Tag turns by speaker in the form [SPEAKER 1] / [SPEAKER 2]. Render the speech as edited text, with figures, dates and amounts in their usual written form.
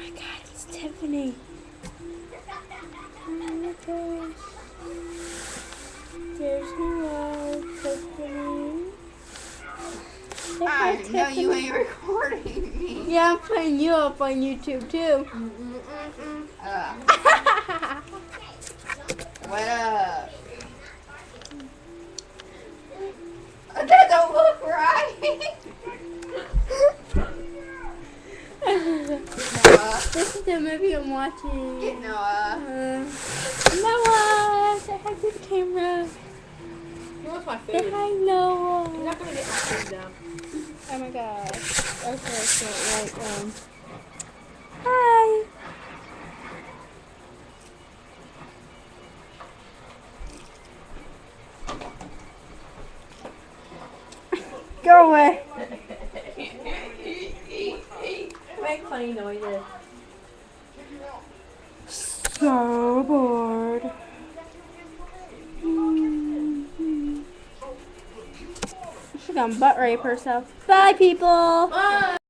[SPEAKER 1] my god, it's Tiffany. Oh my gosh. There's Noelle, Tiffany. Say hi,
[SPEAKER 2] I know you ain't recording me.
[SPEAKER 1] Yeah, I'm putting you up on YouTube too.
[SPEAKER 2] What up? That don't look right. Noah.
[SPEAKER 1] This is the movie I'm watching.
[SPEAKER 2] Get Noah.
[SPEAKER 1] Noah, say hi to the camera.
[SPEAKER 3] Where's my
[SPEAKER 1] Say
[SPEAKER 3] food?
[SPEAKER 1] hi, Noah.
[SPEAKER 3] You're not gonna get my food down.
[SPEAKER 1] Oh my gosh. Okay, so hi. Go away.
[SPEAKER 3] Make funny noises.
[SPEAKER 1] So bored. She's gonna butt rape herself. Bye, people.
[SPEAKER 3] Bye.